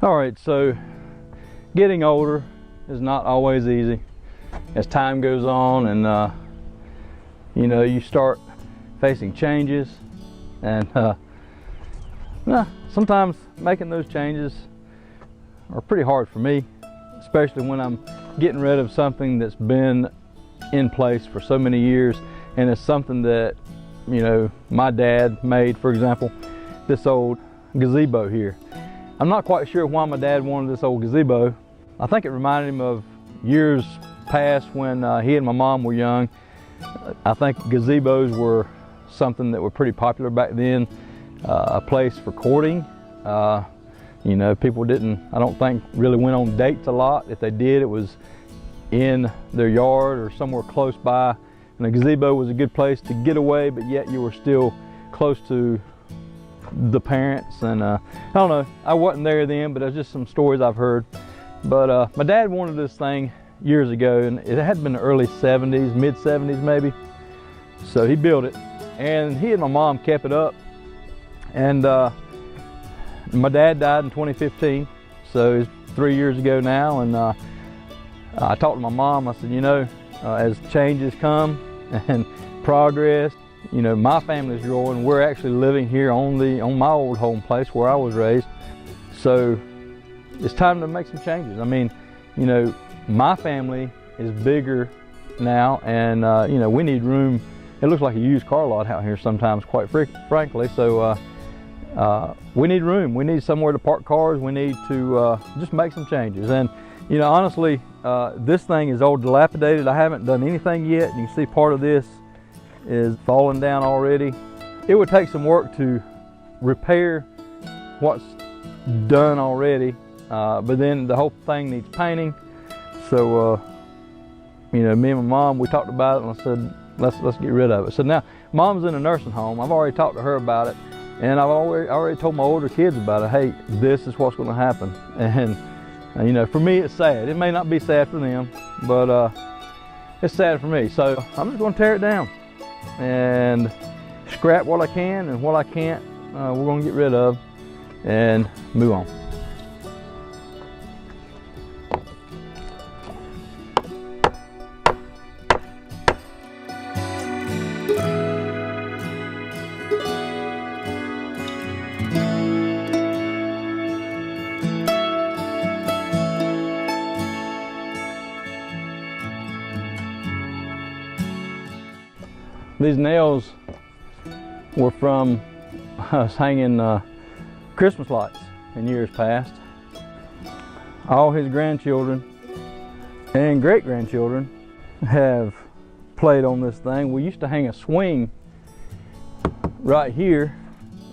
All right, so getting older is not always easy. As time goes on and you know, you start facing changes, and sometimes making those changes are pretty hard for me, especially when I'm getting rid of something that's been in place for so many years, and it's something that, you know, my dad made. For example, this old gazebo here. I'm not quite sure why my dad wanted this old gazebo. I think it reminded him of years past when he and my mom were young. I think gazebos were something that were pretty popular back then, a place for courting. You know, people didn't, I don't think, really went on dates a lot. If they did, it was in their yard or somewhere close by. And a gazebo was a good place to get away, but yet you were still close to the parents. And I don't know, I wasn't there then, but it's just some stories I've heard. But my dad wanted this thing years ago, and it had been the early 70s, mid 70s maybe. So he built it, and he and my mom kept it up. And my dad died in 2015, so it's 3 years ago now. And I talked to my mom. I said, you know, as changes come and progress, you know, my family's growing. We're actually living here on my old home place where I was raised. So it's time to make some changes. I mean, you know, my family is bigger now, and you know, we need room. It looks like a used car lot out here sometimes, quite frankly. So we need room. We need somewhere to park cars. We need to just make some changes. And you know, honestly, this thing is old, dilapidated. I haven't done anything yet. You can see part of this is falling down already. It would take some work to repair what's done already, but then the whole thing needs painting. So, you know, me and my mom, we talked about it, and I said, let's get rid of it. So now, Mom's in a nursing home. I've already talked to her about it, and I've already told my older kids about it. Hey, this is what's going to happen. And you know, for me, it's sad. It may not be sad for them, but it's sad for me. So I'm just going to tear it down and scrap what I can, and what I can't, we're going to get rid of and move on. These nails were from us hanging Christmas lights in years past. All his grandchildren and great-grandchildren have played on this thing. We used to hang a swing right here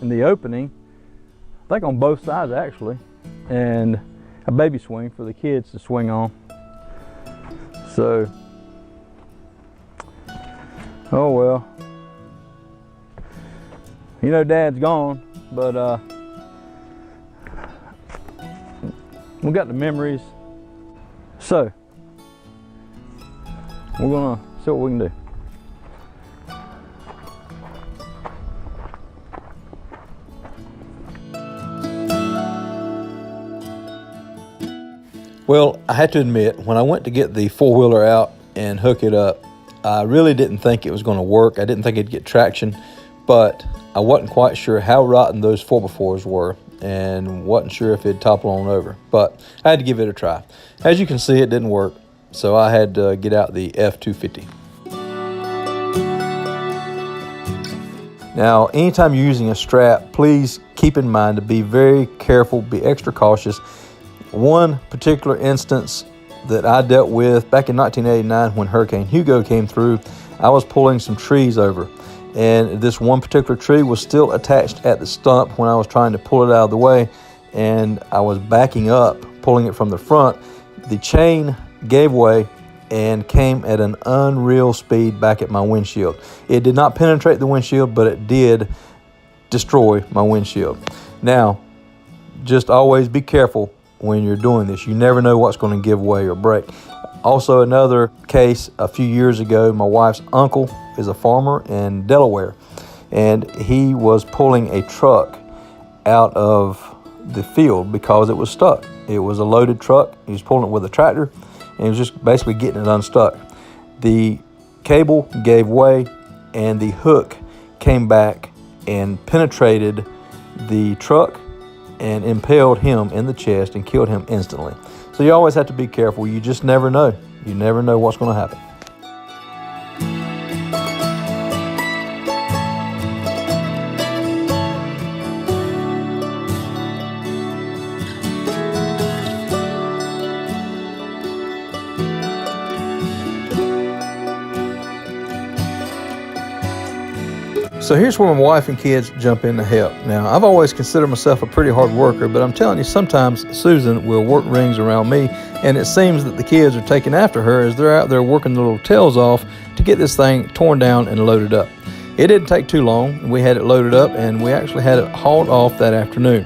in the opening, I think on both sides actually, and a baby swing for the kids to swing on. So, oh well. You know, Dad's gone, but we got the memories. So, we're gonna see what we can do. Well, I had to admit, when I went to get the four-wheeler out and hook it up, I really didn't think it was going to work. I didn't think it'd get traction, but I wasn't quite sure how rotten those 4x4s were, and wasn't sure if it'd topple on over, but I had to give it a try. As you can see, it didn't work, so I had to get out the F250. Now, anytime you're using a strap, please keep in mind to be very careful, be extra cautious. One particular instance that I dealt with back in 1989 when Hurricane Hugo came through, I was pulling some trees over, and this one particular tree was still attached at the stump when I was trying to pull it out of the way, and I was backing up, pulling it from the front. The chain gave way and came at an unreal speed back at my windshield. It did not penetrate the windshield, but it did destroy my windshield. Now, just always be careful when you're doing this. You never know what's going to give way or break. Also, another case a few years ago, my wife's uncle is a farmer in Delaware, and he was pulling a truck out of the field because it was stuck. It was a loaded truck. He was pulling it with a tractor, and he was just basically getting it unstuck. The cable gave way, and the hook came back and penetrated the truck and impaled him in the chest and killed him instantly. So you always have to be careful. You just never know. You never know what's going to happen. So here's where my wife and kids jump in to help. Now, I've always considered myself a pretty hard worker, but I'm telling you, sometimes Susan will work rings around me, and it seems that the kids are taking after her as they're out there working their little tails off to get this thing torn down and loaded up. It didn't take too long. We had it loaded up, and we actually had it hauled off that afternoon.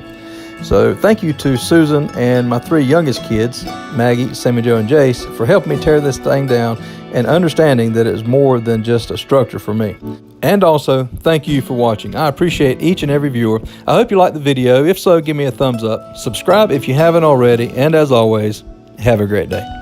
So thank you to Susan and my 3 youngest kids, Maggie, Sammy Joe, and Jace, for helping me tear this thing down and understanding that it's more than just a structure for me. And also, thank you for watching. I appreciate each and every viewer. I hope you liked the video. If so, give me a thumbs up. Subscribe if you haven't already. And as always, have a great day.